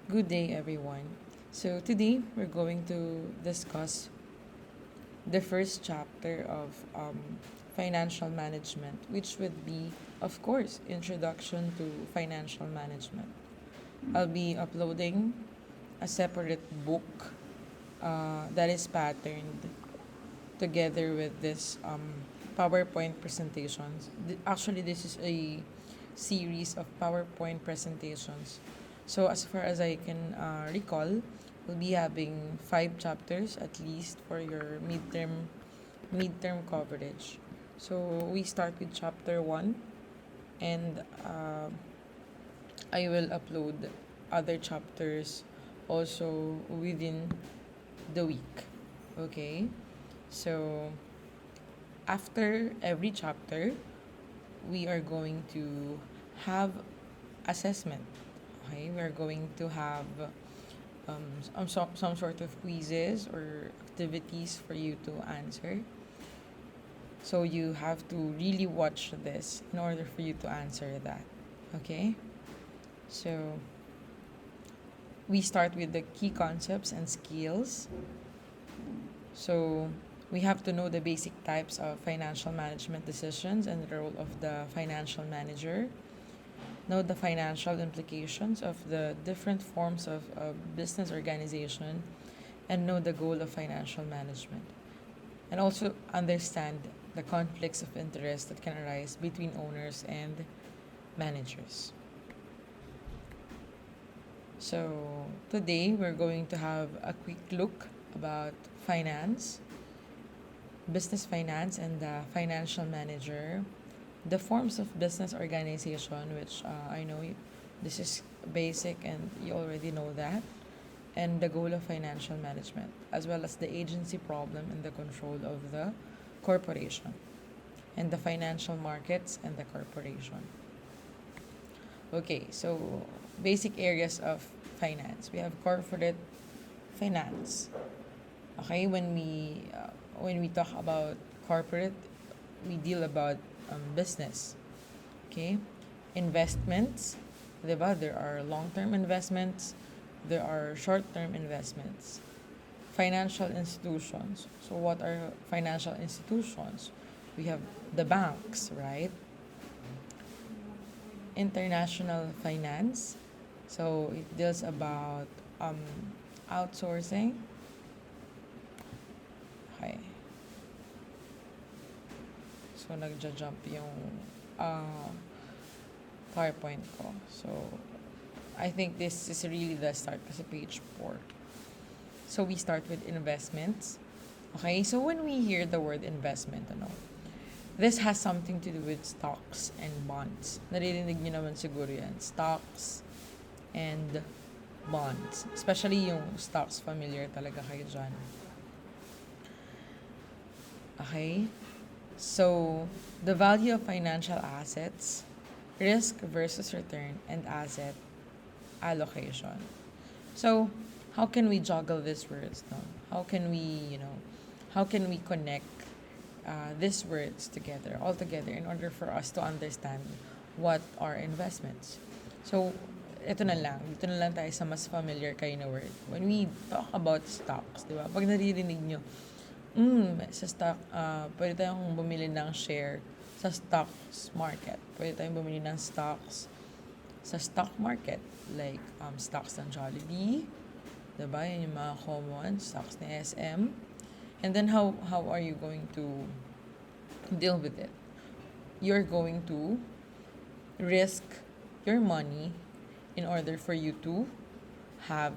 Good day, everyone. So, today we're going to discuss the first chapter of financial management, which would be, of course, Introduction to Financial Management. I'll be uploading a separate book that is patterned together with this PowerPoint presentations. Actually, this is a series of PowerPoint presentations. So as far as I can recall, we'll be having 5 chapters at least for your midterm coverage. So we start with chapter 1, and I will upload other chapters also within the week. Okay? So after every chapter, we are going to have assessment. Okay? We are going to have some sort of quizzes or activities for you to answer. So you have to really watch this in order for you to answer that. Okay? So we start with the key concepts and skills. So we have to know the basic types of financial management decisions and the role of the financial manager. Know the financial implications of the different forms of business organization, and know the goal of financial management. And also understand the conflicts of interest that can arise between owners and managers. So today we're going to have a quick look about finance, business finance, and the financial manager, the forms of business organization, which I know this is basic and you already know that, and the goal of financial management, as well as the agency problem and the control of the corporation, and the financial markets and the corporation. Okay, so basic areas of finance. We have corporate finance. Okay, when we talk about corporate, we deal about business. Okay, investments. Diba? There are long-term investments. There are short-term investments. Financial institutions. So what are financial institutions? We have the banks, right? International finance. So it deals about outsourcing. Okay. So nagja-jump yung uh, PowerPoint ko. So I think this is really the start kasi page 4. So we start with investments. Okay, so when we hear the word investment, this has something to do with stocks and bonds. Naririnig niyo naman siguro yan. Stocks and bonds. Especially yung stocks, familiar talaga kayo dyan. Okay? So, the value of financial assets, risk versus return, and asset allocation. So, how can we juggle these words? No? How can we connect these words all together in order for us to understand what are investments? So, dito na lang tayo sa mas familiar kayo na word. When we talk about stocks, di ba? Pag naririnig nyo, sa stock, pwede tayong bumili ng share sa stocks market. Pwede tayong bumili ng stocks sa stock market. Like, stocks ng Jollibee. Diba? Yan yung mga common. Stocks ng SM. And then, how are you going to deal with it? You're going to risk your money in order for you to have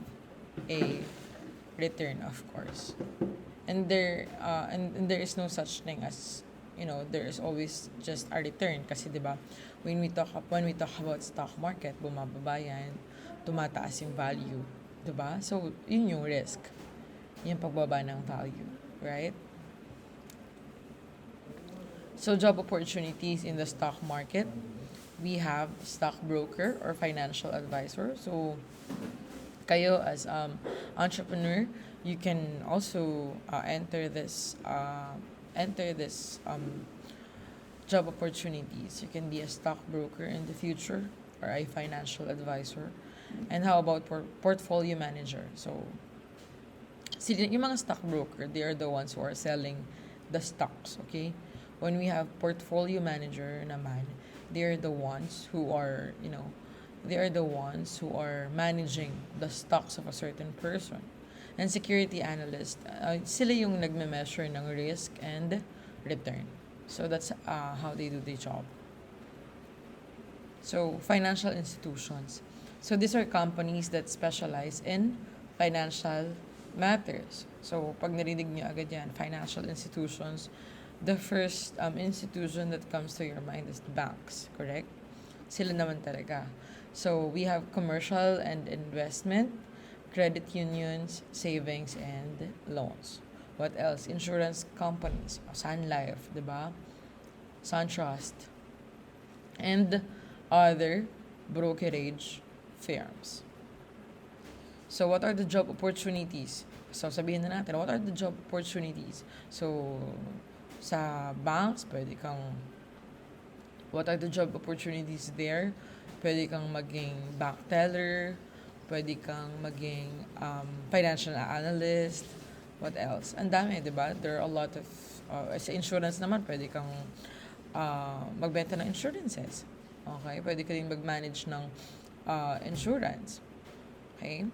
a return, of course. And there is no such thing as there is always just a return kasi 'di ba when we talk about stock market, bumababa yan, tumataas yung value, 'di ba? So yun yung risk, yung pagbaba ng value, right? So job opportunities in the stock market, we have stockbroker or financial advisor. So kayo as entrepreneur, you can also enter this job opportunities. You can be a stockbroker in the future or a financial advisor. And how about portfolio manager? So, yung mga stockbroker, they are the ones who are selling the stocks, okay? When we have portfolio manager naman, they are the ones who are, they are the ones who are managing the stocks of a certain person. And security analyst, sila yung nagme-measure ng risk and return. So that's how they do the job. So financial institutions. So these are companies that specialize in financial matters. So pag narinig nyo agad yan, financial institutions, the first institution that comes to your mind is banks, correct? Sila naman talaga. So we have commercial and investment, credit unions, savings, and loans. What else? Insurance companies, Sun Life, di ba? SunTrust, and other brokerage firms. So what are the job opportunities? So sabihin na natin, what are the job opportunities? So sa banks, what are the job opportunities there? Pwede kang maging bank teller, pwede kang maging financial analyst, what else? Ang dami, di ba? There are a lot of, sa insurance naman, pwede kang magbenta ng insurances. Okay? Pwede ka rin mag-manage ng insurance. Okay?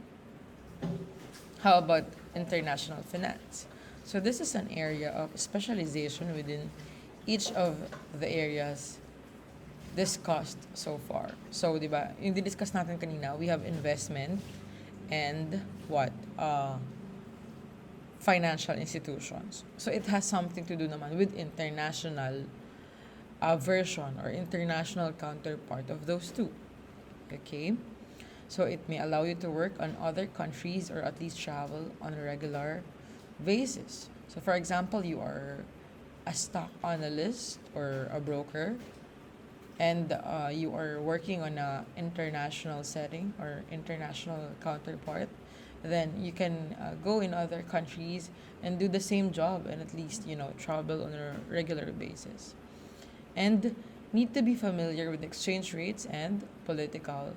How about international finance? So this is an area of specialization within each of the areas discussed so far. So, di ba, yung di-discuss natin kanina, we have investment and what? Financial institutions. So, it has something to do naman with international version or international counterpart of those two. Okay? So, it may allow you to work on other countries or at least travel on a regular basis. So, for example, you are a stock analyst or a broker, and you are working on a international setting or international counterpart, then you can go in other countries and do the same job and at least travel on a regular basis. And need to be familiar with exchange rates and political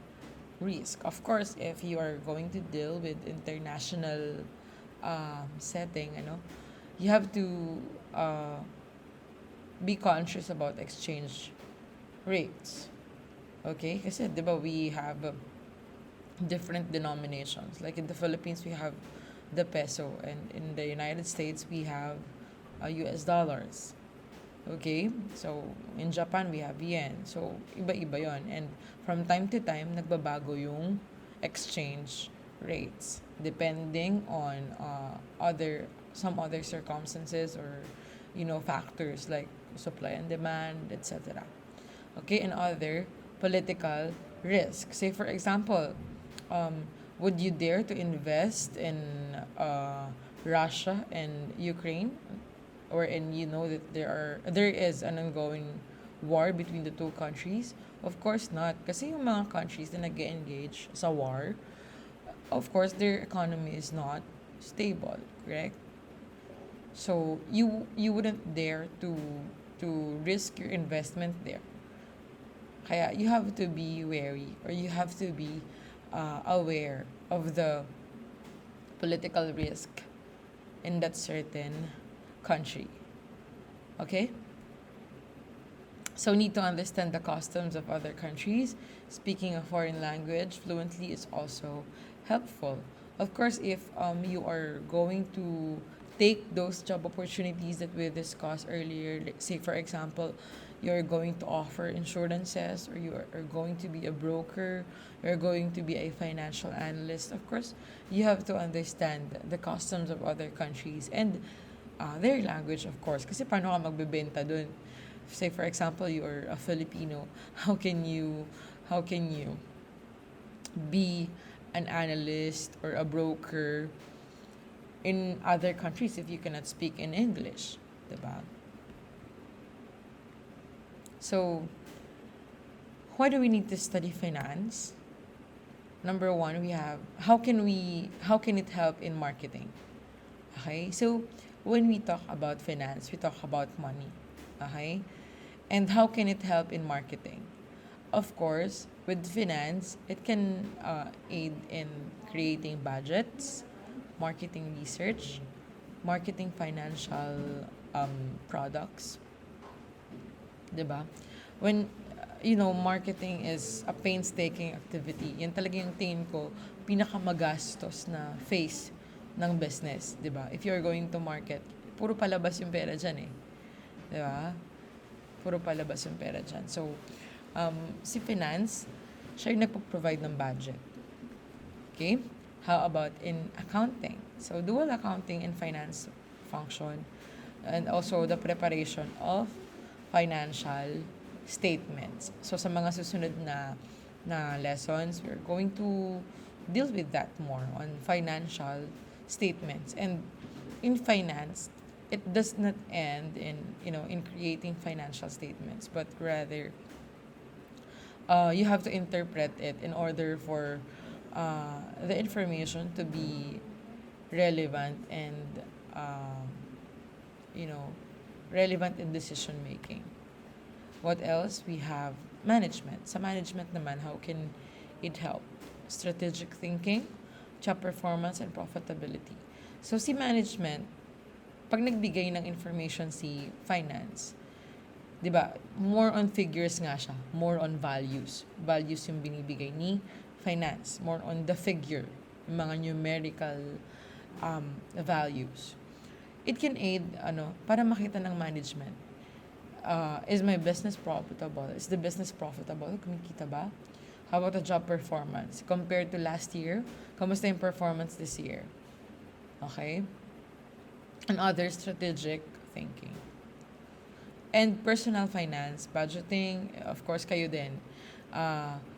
risk. Of course, if you are going to deal with international setting, you have to be conscious about exchange rates. Okay? Kasi, di ba, we have different denominations. Like in the Philippines, we have the peso. And in the United States, we have US dollars. Okay? So, in Japan, we have yen. So, iba-iba yon. And from time to time, nagbabago yung exchange rates depending on some other circumstances or factors like supply and demand, etc. Okay, and other political risk. Say for example, would you dare to invest in Russia and Ukraine, or and that there is an ongoing war between the two countries? Of course not, kasi yung mga countries na nag-engage sa war, of course their economy is not stable, correct? So you wouldn't dare to risk your investment there. Kaya you have to be wary or you have to be aware of the political risk in that certain country. Okay? So need to understand the customs of other countries. Speaking a foreign language fluently is also helpful. Of course, if you are going to take those job opportunities that we discussed earlier, say for example, you're going to offer insurances or you are going to be a broker, you're going to be a financial analyst, of course, you have to understand the customs of other countries and their language, of course. Kasi paano ka magbebenta dun? Say, for example, you're a Filipino, how can you be an analyst or a broker in other countries if you cannot speak in English? Diba? So, why do we need to study finance? Number one, we have how can it help in marketing? Okay? So, when we talk about finance, we talk about money. Okay? And how can it help in marketing? Of course, With finance, it can aid in creating budgets, marketing research, marketing financial products, 'di ba? When marketing is a painstaking activity. Yan talaga yung tingin ko pinakamagastos na phase ng business, 'di ba? If you're going to market, puro palabas yung pera diyan eh, 'di ba? Puro palabas yung pera diyan. So, si finance, siya yung nagpo-provide ng budget. Okay? How about in accounting? So, dual accounting and finance function, and also the preparation of financial statements. So, sa mga susunod na lessons, we're going to deal with that more on financial statements. And in finance, it does not end in creating financial statements, but rather you have to interpret it in order for the information to be relevant and uh, you know relevant in decision making. What else? We have management. Sa management naman, how can it help? Strategic thinking, job performance, and profitability. So si management, pag nagbigay ng information si finance, 'di ba? More on figures nga siya, more on values. Values yung binibigay ni finance, more on the figure, yung mga numerical values. It can aid para makita ng management. Is my business profitable? Is the business profitable? Kumikita ba? How about the job performance? Compared to last year, kamusta yung performance this year? Okay? And other strategic thinking. And personal finance, budgeting, of course, kayo din.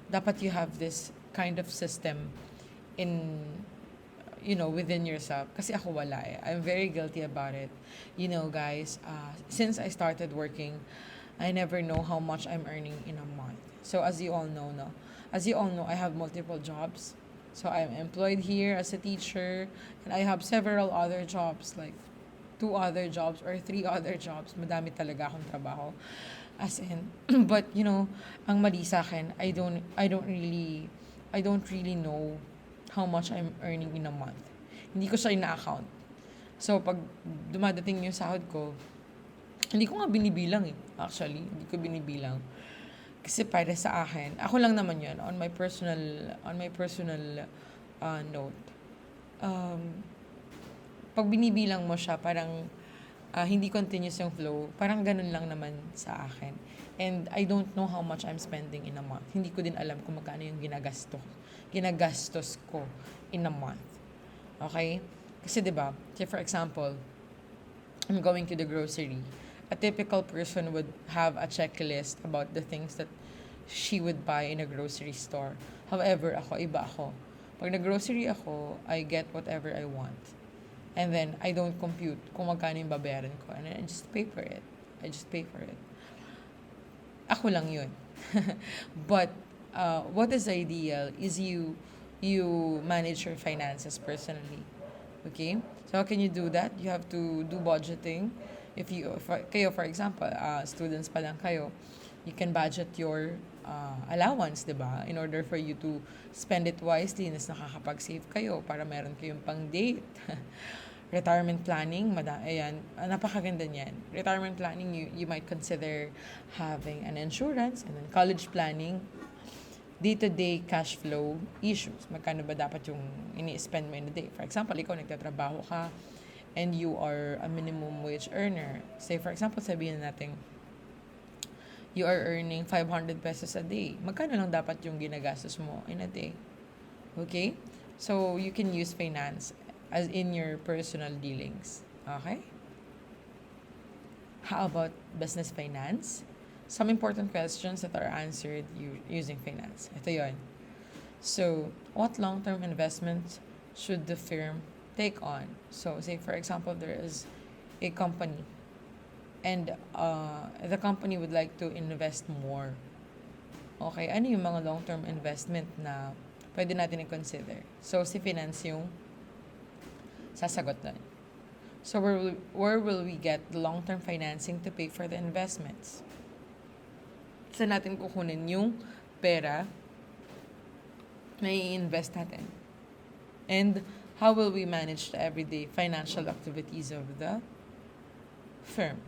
Dapat you have this kind of system in within yourself. Kasi ako wala eh. I'm very guilty about it. Guys, since I started working, I never know how much I'm earning in a month. So as you all know, I have multiple jobs. So I'm employed here as a teacher, and I have several other jobs, like 2 other jobs or 3 other jobs. Madami talaga akong trabaho. As in, but ang mali sa akin, I don't really know how much I'm earning in a month. Hindi ko siya ina-account. So, pag dumadating yung sahod ko, hindi ko nga binibilang eh. Actually, hindi ko binibilang. Kasi para sa akin, ako lang naman yun, on my personal note. Pag binibilang mo siya, parang hindi continuous yung flow. Parang ganun lang naman sa akin. And I don't know how much I'm spending in a month. Hindi ko din alam kung magkano yung ginagastos ko in a month. Okay? Kasi 'di ba? Say for example, I'm going to the grocery. A typical person would have a checklist about the things that she would buy in a grocery store. However, iba ako. Pag nag-grocery ako, I get whatever I want. And then, I don't compute kung magkano yung babayaran ko. And I just pay for it. Ako lang yun. But, what is ideal is you manage your finances personally. Okay? So, how can you do that? You have to do budgeting. If kayo, for example, students pa lang kayo, you can budget your allowance, di ba? In order for you to spend it wisely, nas nakakapag-save kayo para meron kayong pang-date. Retirement planning, ayan, napakaganda niyan. Retirement planning, you might consider having an insurance, and then college planning, day-to-day cash flow issues. Magkano ba dapat yung ini-spend mo in a day? For example, ikaw nagtatrabaho ka, and you are a minimum wage earner. Say, for example, sabihin natin, you are earning 500 pesos a day. Magkano lang dapat yung ginagastos mo in a day? Okay? So, you can use finance as in your personal dealings. Okay? How about business finance? Some important questions that are answered using finance. Ito yun. So, what long-term investments should the firm take on? So, say for example, there is a company and the company would like to invest more. Okay, ano yung mga long-term investment na pwede natin i-consider? So, si finance yung sasagot nun. So, where will we get the long-term financing to pay for the investments? Saan natin kukunin yung pera may invest natin? And how will we manage the everyday financial activities of the firm?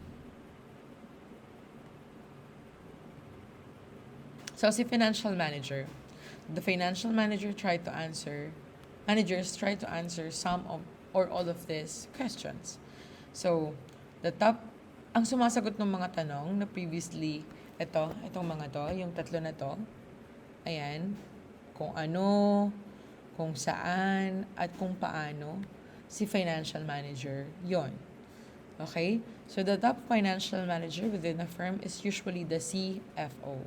So, as a financial manager, the financial manager tried to answer, managers try to answer some of or all of these questions. So, the top, ang sumasagot ng mga tanong na previously, itong mga to, yung tatlo na to, ayan, kung ano, kung saan, at kung paano, si financial manager yon. Okay? So, the top financial manager within a firm is usually the CFO.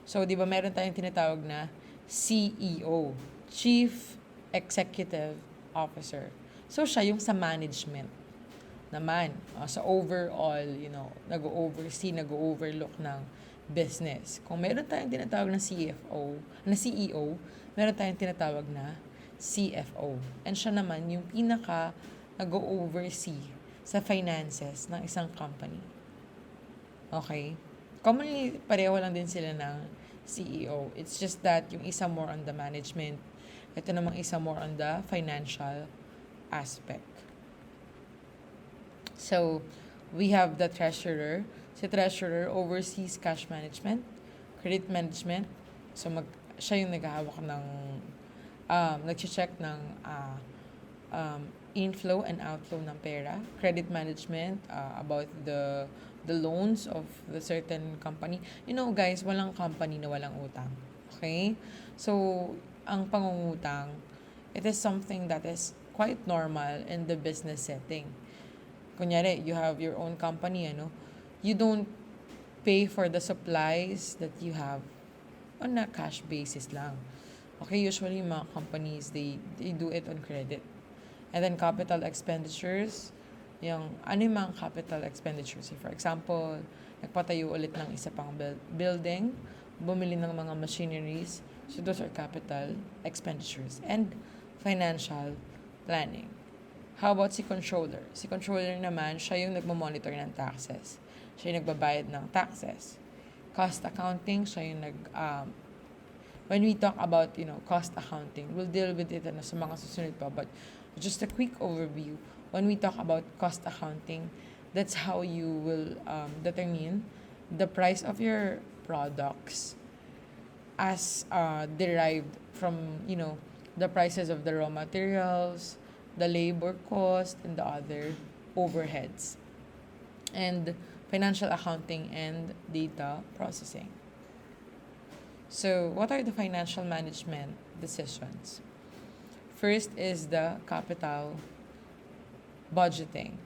So, di ba meron tayong tinatawag na CEO, Chief Executive Officer. So, siya yung sa management naman. Sa overall, nag-oversee, nag-overlook ng business. Kung meron tayong tinatawag na CEO, meron tayong tinatawag na CFO. And siya naman yung pinaka nag-oversee sa finances ng isang company. Okay? Commonly, pareho lang din sila ng CEO. It's just that yung isa more on the management, ito namang isa more on the financial aspect. So, we have the treasurer. Si treasurer oversees cash management, credit management. So, siya yung naghahawak ng, nag-check ng inflow and outflow ng pera. Credit management, about the loans of the certain company. You know, guys, walang company na walang utang. Okay? So, ang pangungutang, it is something that is quite normal in the business setting. Kunyari, you have your own company, you don't pay for the supplies that you have on a cash basis lang. Okay, usually mga companies, they do it on credit. And then capital expenditures, yung mga capital expenditures. For example, nagpatayo ulit ng isa pang building, bumili ng mga machineries. So those are capital expenditures. And financial planning. How about si controller? Si controller naman, siya yung nagmamonitor ng taxes. Siya yung nagbabayad ng taxes. Cost accounting, siya yung when we talk about, cost accounting, we'll deal with it sa mga susunod pa. But just a quick overview. When we talk about cost accounting, that's how you will determine the price of your products as derived from, the prices of the raw materials, the labor cost, and the other overheads. And financial accounting and data processing. So, what are the financial management decisions? First is the capital budgeting.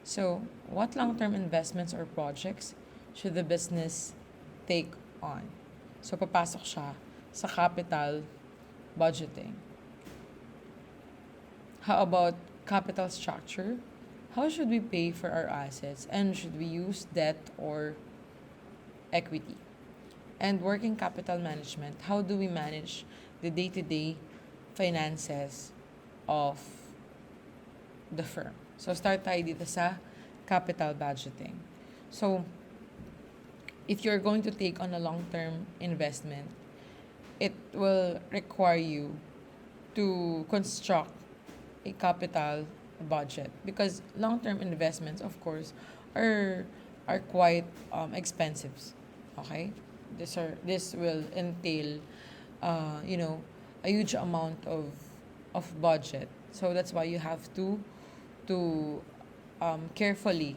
So, what long-term investments or projects should the business take on? So, papasok siya sa capital budgeting. How about capital structure? How should we pay for our assets, and should we use debt or equity? And working capital management, how do we manage the day-to-day finances of the firm? So, start tayo dito sa capital budgeting. So, if you're going to take on a long-term investment, it will require you to construct a capital budget, because long-term investments, of course, are quite expensive. Okay, this will entail a huge amount of budget. So that's why you have to carefully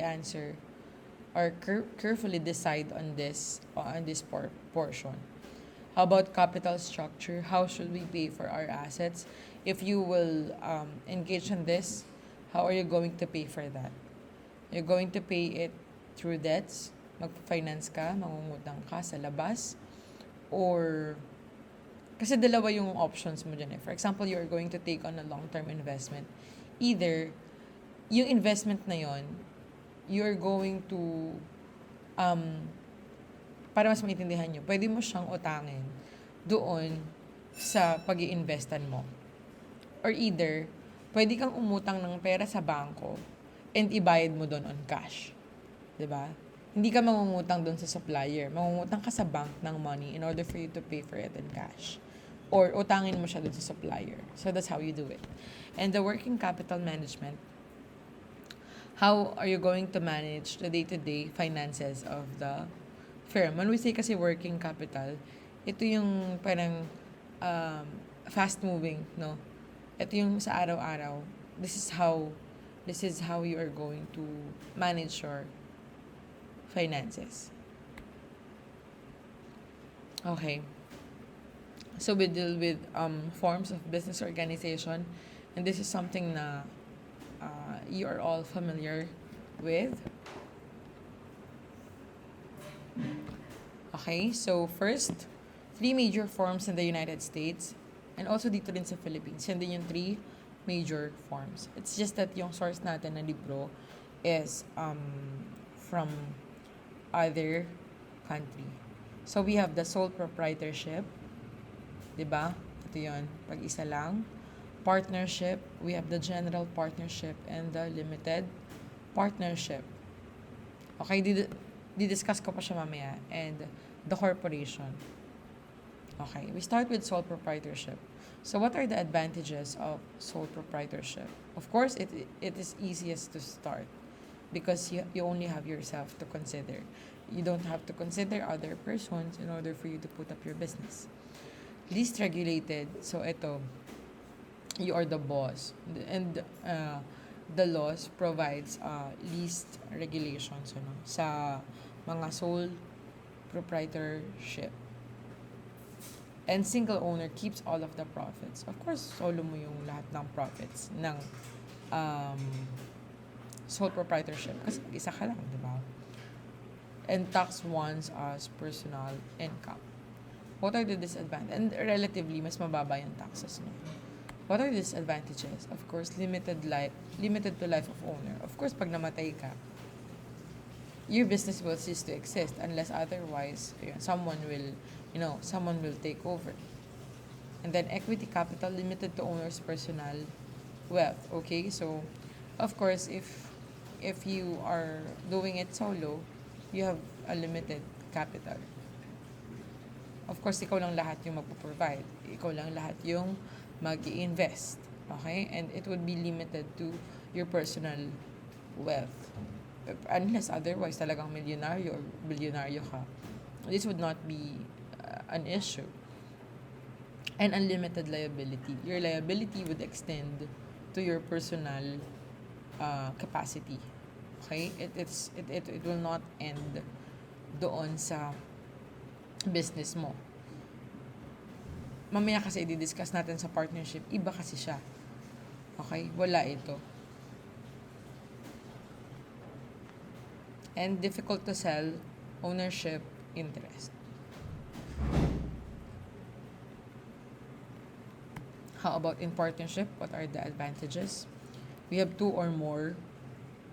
answer or carefully decide on this portion. How about capital structure? How should we pay for our assets? If you will engage in this, how are you going to pay for that? You're going to pay it through debts, mag-finance ka, mangungutang ka sa labas, or kasi dalawa yung options mo dyan. For example, you're going to take on a long-term investment. Either, yung investment na yon, you're going to para mas maintindihan nyo, pwede mo siyang utangin doon sa pag-iinvestan mo. Or either, pwede kang umutang ng pera sa bangko and ibayad mo doon on cash. 'Di ba? Hindi ka mangungutang doon sa supplier. Mangungutang ka sa bank ng money in order for you to pay for it in cash. or utangin mo siya dun sa supplier. So that's how you do it. And the working capital management, how are you going to manage the day-to-day finances of the firm? When we say kasi working capital, ito yung parang um, fast-moving, no? Ito yung sa araw-araw. This is how you are going to manage your finances. Okay. So we deal with forms of business organization, and this is something na you are all familiar with. Okay, so first, three major forms in the United States and also dito rin sa Philippines. Yan din yung three major forms. It's just that yung source natin na libro is from other country. So we have the sole proprietorship, 'di ba? Ito 'yon, pag-isa lang. Partnership, we have the general partnership and the limited partnership. Okay, di-discuss ko pa siya mamaya. And the corporation. Okay, we start with sole proprietorship. So what are the advantages of sole proprietorship? Of course, it is easiest to start because you only have yourself to consider. You don't have to consider other persons in order for you to put up your business. Least regulated, so ito, you are the boss. And the laws provides least regulations sa mga sole proprietorship. And single owner keeps all of the profits. Of course, solo mo yung lahat ng profits ng um, sole proprietorship. Kasi isa ka lang, di ba? And tax ones as personal income. What are the disadvantages? And relatively, mas mababa yung taxes mo. What are the disadvantages? Of course, limited to life of owner. Of course, pag namatay ka, your business will cease to exist unless otherwise someone will take over. And then equity capital, limited to owner's personal wealth. Okay, so of course, if you are doing it solo, you have a limited capital. Of course, ikaw lang lahat yung magpo-provide. Ikaw lang lahat yung mag-i-invest. Okay? And it would be limited to your personal wealth. Unless otherwise talagang milyonaryo or bilyonaryo ka, this would not be an issue. And unlimited liability. Your liability would extend to your personal capacity. Okay? It will not end doon sa business mo. Mamaya kasi i-discuss natin sa partnership, iba kasi siya. Okay? Wala ito. And difficult to sell, ownership, interest. How about in partnership? What are the advantages? We have two or more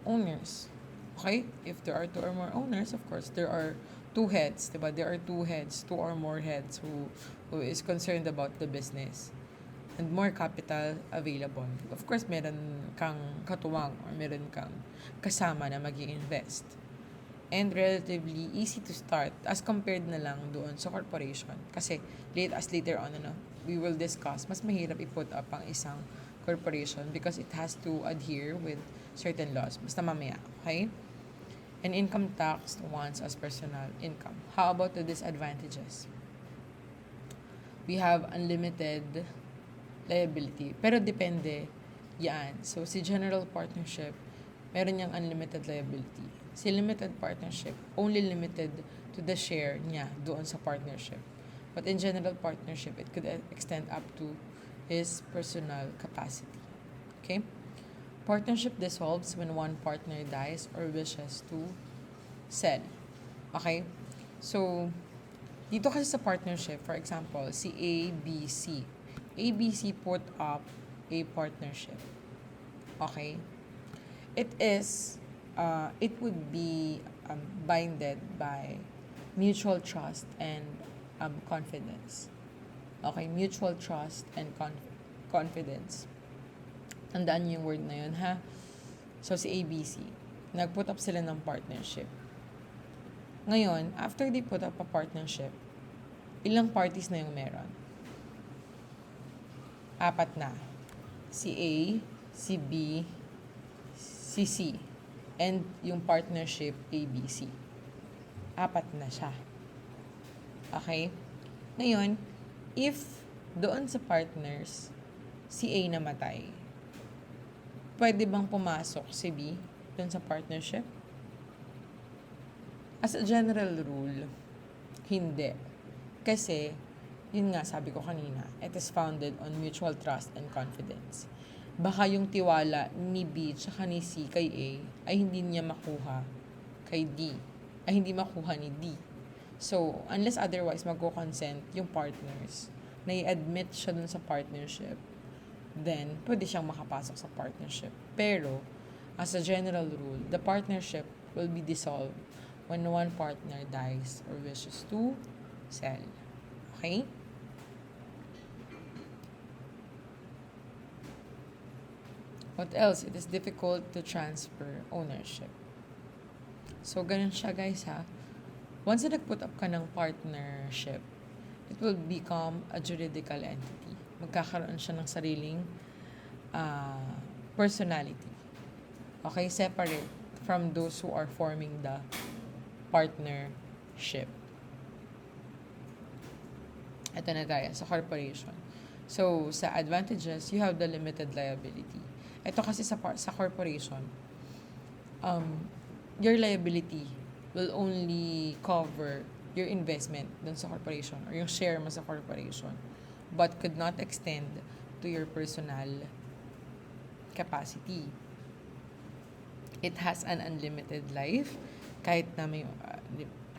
owners. Okay? If there are two or more owners, of course, there are two heads, diba? There are two heads, two or more heads who is concerned about the business. And more capital available. Of course, meron kang katuwang or meron kang kasama na mag-i-invest. And relatively easy to start as compared na lang doon sa corporation. Kasi later on, we will discuss, mas mahirap i-put up ang isang corporation because it has to adhere with certain laws. Basta mamaya, okay? And income tax once as personal income. How about the disadvantages? We have unlimited liability. Pero depende yan. So, si general partnership, meron niyang unlimited liability. Si limited partnership, only limited to the share niya doon sa partnership. But in general partnership, it could extend up to his personal capacity. Okay? Partnership dissolves when one partner dies or wishes to sell. Okay? So, dito kasi sa partnership, for example, si ABC. ABC put up a partnership. Okay? It would be binded by mutual trust and confidence. Okay? Mutual trust and confidence. Tandaan yung word na yun, ha? So, si ABC, nag-put up sila ng partnership. Ngayon, after they put up a partnership, ilang parties na yung meron? apat na. Si A, si B, si C, and yung partnership ABC. Apat na siya. Okay? Ngayon, if doon sa partners, si A namatay, pwede bang pumasok si B doon sa partnership? As a general rule, hindi. Kasi, yun nga, sabi ko kanina, it is founded on mutual trust and confidence. Baka yung tiwala ni B tsaka ni C kay A ay hindi niya makuha kay D. Ay hindi makuha ni D. So, unless otherwise magko-consent yung partners na i-admit siya dun sa partnership, then pwede siyang makapasok sa partnership. Pero, as a general rule, the partnership will be dissolved when one partner dies or wishes to sell. Okay? What else? It is difficult to transfer ownership. So, ganun siya guys ha. Once na nag-put up ka ng partnership, it will become a juridical entity. Magkakaroon siya ng sariling personality. Okay? Separate from those who are forming the partnership. Ito na gaya sa corporation. So, sa advantages, you have the limited liability. Ito kasi sa corporation, your liability will only cover your investment dun sa corporation or yung share mo sa corporation but could not extend to your personal capacity. It has an unlimited life kahit na may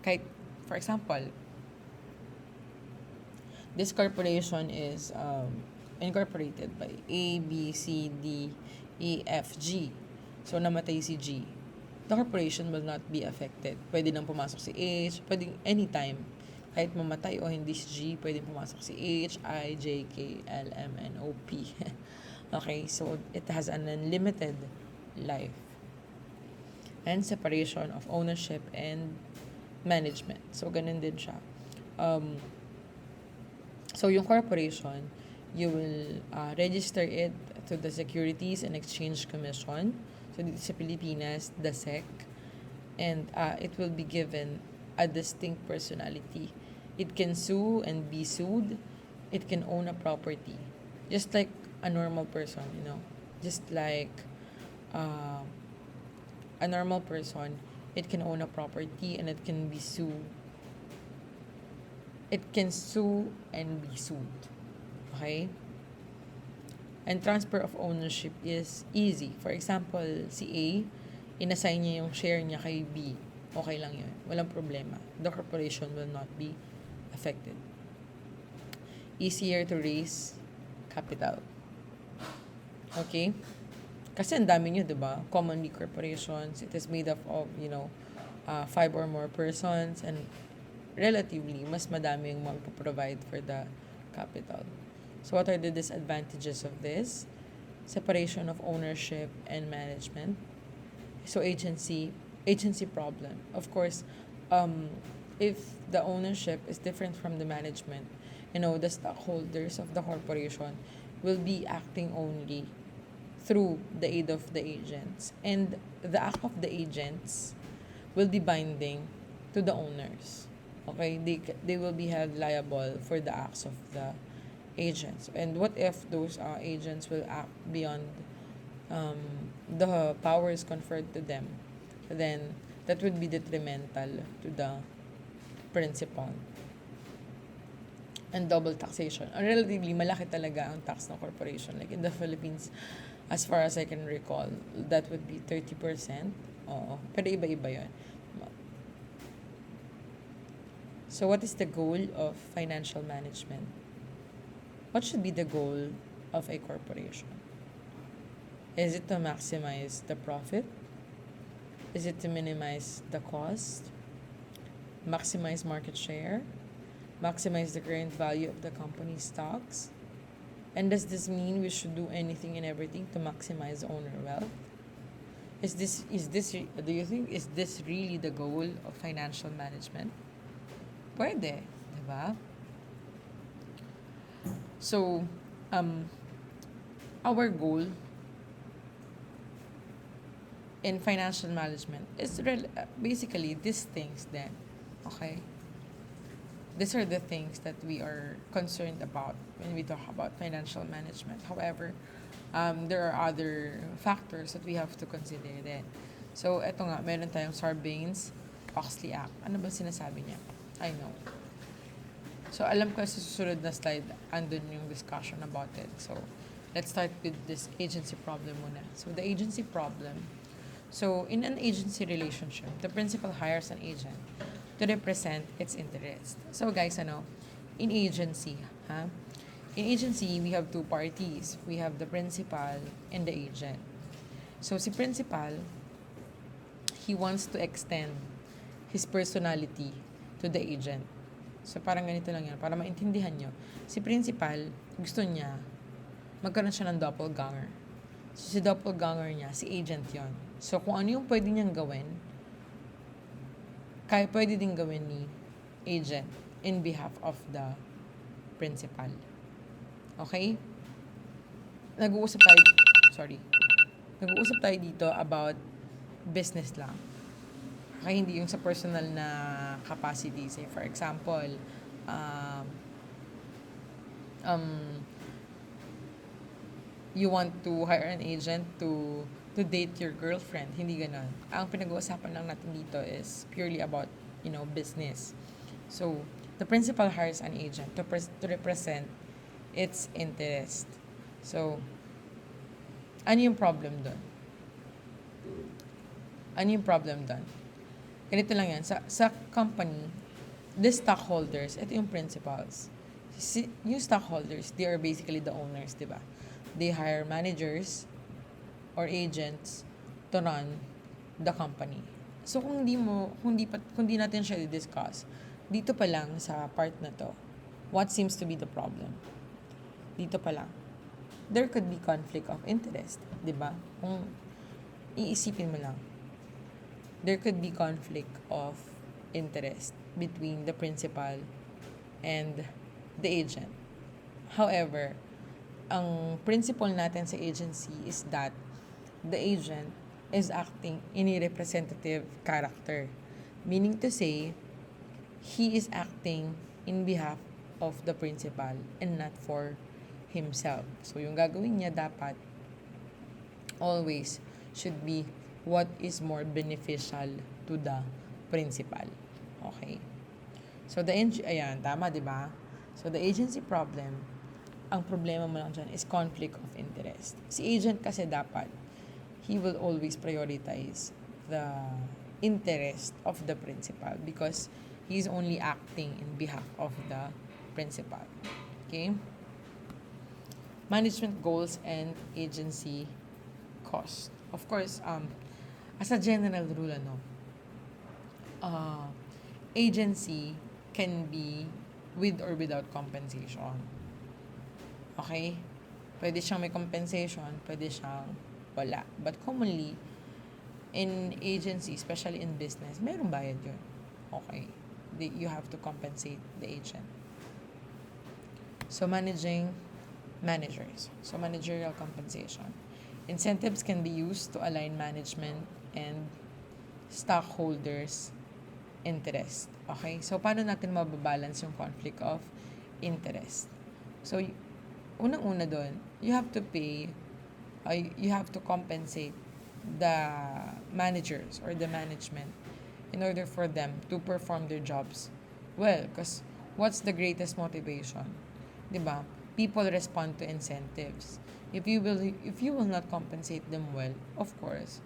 kahit for example, this corporation is incorporated by A, B, C, D, E, F, G. So, namatay si G. The corporation will not be affected. Pwede nang pumasok si H, pwede anytime. Kahit mamatay o hindi si G, pwede pumasok si H, I, J, K, L, M, N, O, P. Okay, so it has an unlimited life. And separation of ownership and management. So, ganun din siya. So, yung corporation, you will register it to the Securities and Exchange Commission. So, dito sa Pilipinas, the SEC. And it will be given a distinct personality. It can sue and be sued. It can own a property. Just like a normal person, you know. Just like a normal person, it can own a property and it can be sued. It can sue and be sued. Okay? And transfer of ownership is easy. For example, si A, inassign niya yung share niya kay B. Okay lang yun. Walang problema. The corporation will not be affected. Easier to raise capital. Okay? Kasi ang dami nyo, diba? Commonly corporations, it is made up of, 5 or more persons and relatively, mas madami yung magpo-provide for the capital. So, what are the disadvantages of this? Separation of ownership and management. So, agency problem. Of course, if the ownership is different from the management, the stockholders of the corporation will be acting only through the aid of the agents. And the act of the agents will be binding to the owners. Okay, they will be held liable for the acts of the agents. And what if those agents will act beyond the powers conferred to them? Then that would be detrimental to the principal. And double taxation. Relatively, malaki talaga ang tax ng corporation. Like in the Philippines, as far as I can recall, that would be 30%. Oo. Pero iba-iba yun. So, what is the goal of financial management? What should be the goal of a corporation? Is it to maximize the profit? Is it to minimize the cost? Maximize market share? Maximize the current value of the company's stocks? And does this mean we should do anything and everything to maximize owner wealth? Do you think, is this really the goal of financial management? Pwede, di ba? So, our goal in financial management is basically these things then. Okay? These are the things that we are concerned about when we talk about financial management. However, there are other factors that we have to consider then. So, eto nga, meron tayong Sarbanes-Oxley Act. Ano ba sinasabi niya? I know. So, alam ko sa susunod na slide, andun yung discussion about it. So, let's start with this agency problem muna. So, the agency problem. So, in an agency relationship, the principal hires an agent to represent its interest. So, guys, in agency, in agency, we have two parties. We have the principal and the agent. So, si principal, he wants to extend his personality to the agent. So, parang ganito lang yan. Para maintindihan nyo. Si principal, gusto niya, magkaroon siya ng doppelganger. So, si doppelganger niya, si agent yon. So, kung ano yung pwede niyang gawin, kaya pwede din gawin ni agent in behalf of the principal. Okay? Nag-uusap tayo dito about business lang. Okay, hindi yung sa personal na capacity. Say, for example, you want to hire an agent to date your girlfriend. Hindi ganon. Ang pinag-uusapan lang natin dito is purely about, business. So, the principal hires an agent to represent its interest. So, ano yung problem doon? Ganito lang yan. Sa company, the stockholders, ito yung principals. Yung stockholders, they are basically the owners, di ba? They hire managers or agents to run the company. So, kung di natin siya i-discuss, dito pa lang sa part na to, what seems to be the problem? Dito pa lang. There could be conflict of interest, di ba? Kung iisipin mo lang, there could be conflict of interest between the principal and the agent. However, ang principle natin sa agency is that the agent is acting in a representative character. Meaning to say, he is acting in behalf of the principal and not for himself. So, yung gagawin niya dapat always should be what is more beneficial to the principal. Okay? So, ayan, tama, di ba? So, the agency problem, ang problema mo lang dyan is conflict of interest. Si agent kasi dapat, he will always prioritize the interest of the principal because he's only acting in behalf of the principal. Okay? Management goals and agency cost. Of course, as a general rule, agency can be with or without compensation. Okay? Pwede siyang may compensation, pwede siyang wala. But commonly, in agency, especially in business, merong bayad yun. Okay? You have to compensate the agent. So, managers. So, managerial compensation. Incentives can be used to align management and stockholders' interest. Okay? So, paano natin mababalance yung conflict of interest? So, unang-una doon, you have to compensate the managers or the management in order for them to perform their jobs well. Because what's the greatest motivation? Diba? People respond to incentives. If you will not compensate them well, of course,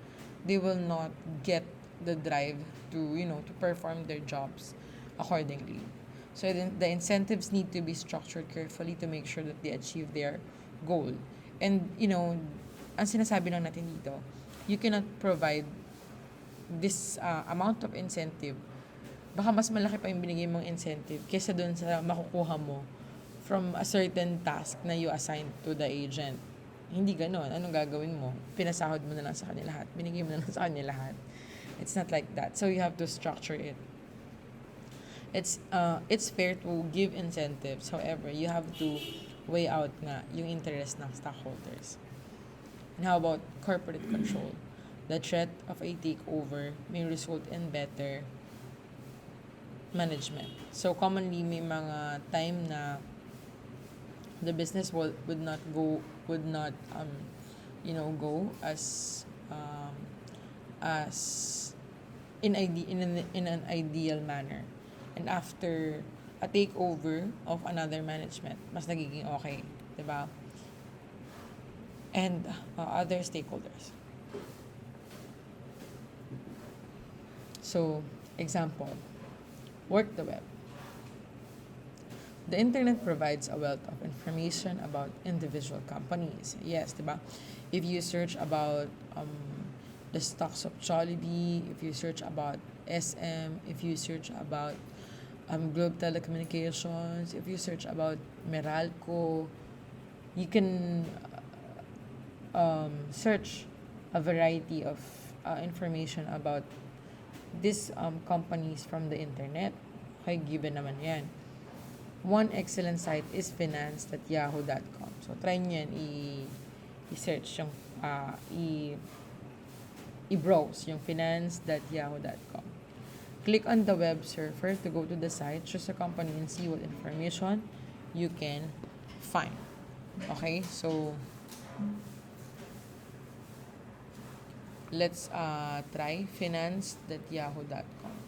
they will not get the drive to perform their jobs accordingly. So the incentives need to be structured carefully to make sure that they achieve their goal. And, ang sinasabi lang natin dito, you cannot provide this amount of incentive. Baka mas malaki pa yung binigay mong incentive kaysa dun sa makukuha mo from a certain task na you assigned to the agent. Hindi ganon. Anong gagawin mo? Pinasahod mo na lang sa kanila lahat. Binigay mo na lang sa kanila lahat. It's not like that. So you have to structure it. It's fair to give incentives. However, you have to weigh out nga yung interest ng stockholders. And how about corporate control? The threat of a takeover may result in better management. So commonly may mga time na the business would not go as in an ideal manner. And after a takeover of another management, mas nagiging okay, 'di ba? And other stakeholders. So, example, work the web. The internet provides a wealth of information about individual companies. Yes, diba? If you search about the stocks of Jollibee, if you search about SM, if you search about Globe Telecommunications, if you search about Meralco, you can search a variety of information about these companies from the internet. Okay, given naman yan. One excellent site is finance.yahoo.com. So, try nyo yan, i-search yung, i-browse yung finance.yahoo.com. Click on the web surfer to go to the site, choose a company, and see what information you can find. Okay, so, let's try finance.yahoo.com.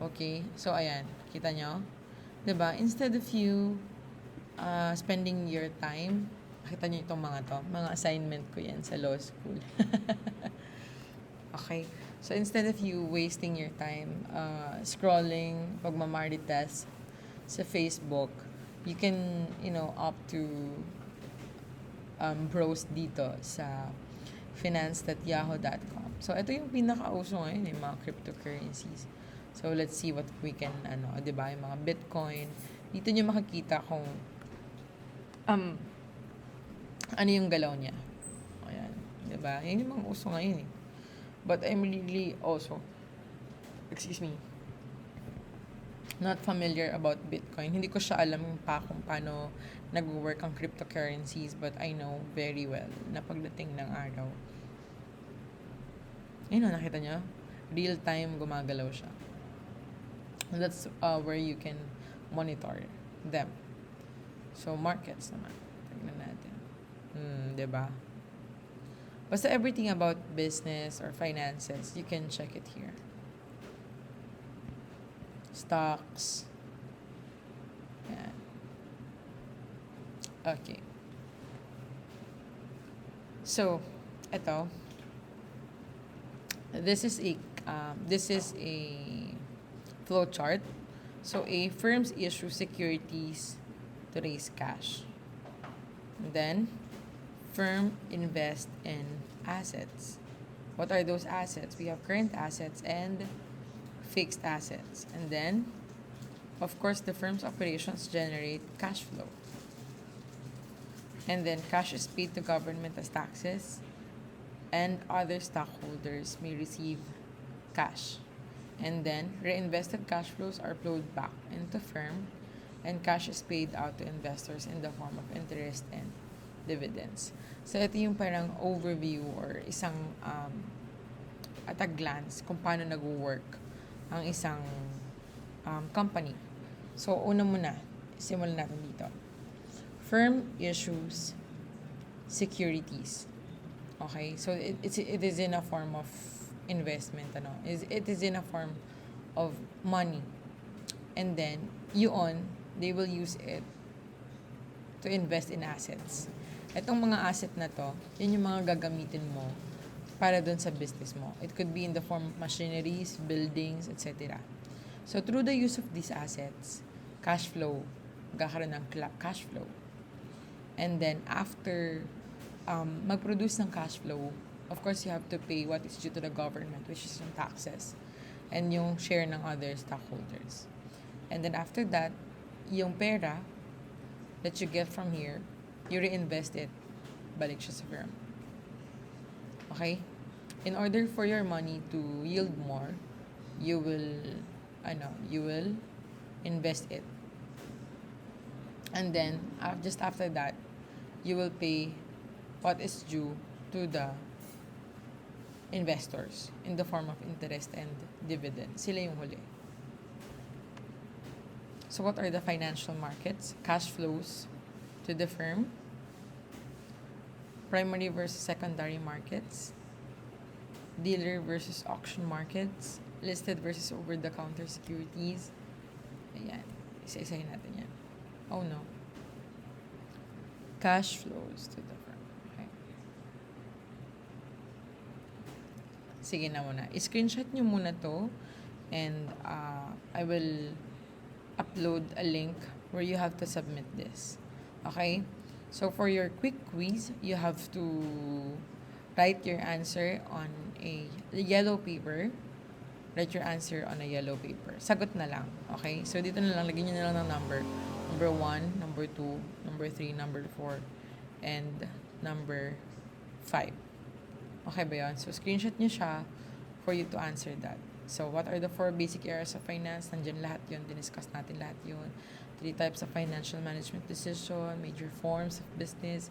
Okay, so ayan, kita nyo? 'Di ba? Instead of you spending your time, nakita nyo itong mga assignment ko yan sa law school. Okay, so instead of you wasting your time scrolling, pagmamarites sa Facebook, you can, opt to browse dito sa finance.yahoo.com. So, ito yung pinakauso ngayon, yung mga cryptocurrencies. So, let's see what we can, di ba, yung mga Bitcoin. Dito nyo makikita kung ano yung galaw niya. Ayan, di ba? Yan yung mga uso ngayon eh. But I'm really also, not familiar about Bitcoin. Hindi ko siya alam pa kung paano nag-work ang cryptocurrencies, but I know very well na pagdating ng araw. Ayun, nakita nyo? Real time gumagalaw siya. And that's where you can monitor them. So, markets naman. Tignan natin. Diba? Basta everything about business or finances, you can check it here. Stocks. Yan. Okay. So, ito. This is a flow chart. So, a firms issue securities to raise cash. And then, firm invest in assets. What are those assets? We have current assets and fixed assets. And then, of course, the firm's operations generate cash flow. And then, cash is paid to government as taxes, and other stockholders may receive cash. And then, reinvested cash flows are flowed back into firm, and cash is paid out to investors in the form of interest and dividends. So, ito yung parang overview or isang at a glance kung paano nag-work ang isang company. So, una muna, simulan natin dito. Firm issues securities. Okay? So, it is in a form of investment, it is in a form of money, and then they will use it to invest in assets. Itong mga asset na to, yun yung mga gagamitin mo para dun sa business mo. It could be in the form of machineries, buildings, etc. So through the use of these assets, cash flow, magkakaroon ng cash flow. And then after mag-produce ng cash flow, of course, you have to pay what is due to the government, which is yung taxes, and yung share ng other stockholders. And then after that, yung pera that you get from here, you reinvest it, balik siya sa firm. Okay? In order for your money to yield more, you will, you will invest it. And then, just after that, you will pay what is due to the investors in the form of interest and dividend. Sila yung huli. So what are the financial markets? Cash flows to the firm, primary versus secondary markets, dealer versus auction markets, listed versus over-the-counter securities. Ayan. Isa-isahin natin yan. Oh no. Cash flows to the firm. Okay. Sige na muna. I-screenshot nyo muna to and I will upload a link where you have to submit this. Okay? So for your quick quiz, you have to write your answer on a yellow paper. Write your answer on a yellow paper. Sagot na lang. Okay? So dito na lang, lagyan nyo na lang ng number. Number 1, number 2, number 3, number 4, and number 5. Okay ba yun? So screenshot nyo siya for you to answer that. So, what are the 4 basic areas of finance? Nandiyan lahat yun. Diniscuss natin lahat yun. 3 types of financial management decision, major forms of business,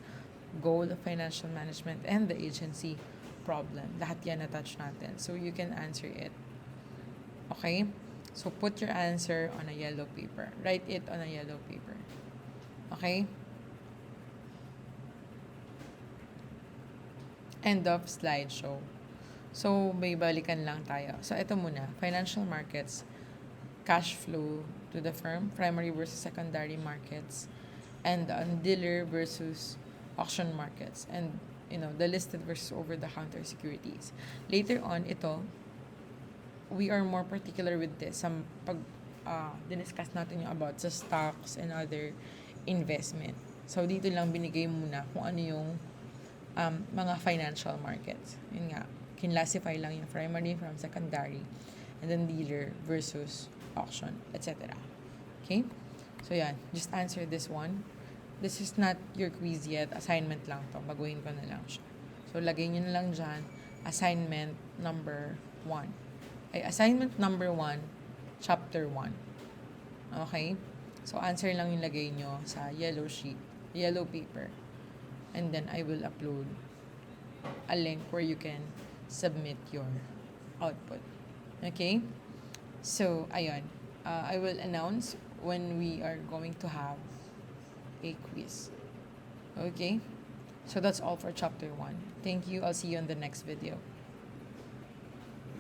goal of financial management, and the agency problem. Lahat yan na-touch natin. So, you can answer it. Okay? So, put your answer on a yellow paper. Write it on a yellow paper. Okay? End of slideshow. So, may balikan lang tayo. So, ito muna. Financial markets, cash flow to the firm, primary versus secondary markets, and dealer versus auction markets, and, the listed versus over-the-counter securities. Later on, we are more particular with this. Pag diniscuss natin yung about sa stocks and other investment. So, dito lang binigay muna kung ano yung mga financial markets. Yun nga. Classify lang yung primary from secondary, and then dealer versus auction, etc. Okay? So, yan. Just answer this one. This is not your quiz yet. Assignment lang to. Baguhin ko na lang siya. So, lagay nyo na lang dyan. Assignment number 1. Assignment number 1, chapter 1. Okay? So, answer lang yung lagay nyo sa yellow sheet, yellow paper. And then, I will upload a link where you can submit your output. Okay? So, ayun. I will announce when we are going to have a quiz. Okay? So, that's all for chapter 1. Thank you. I'll see you on the next video.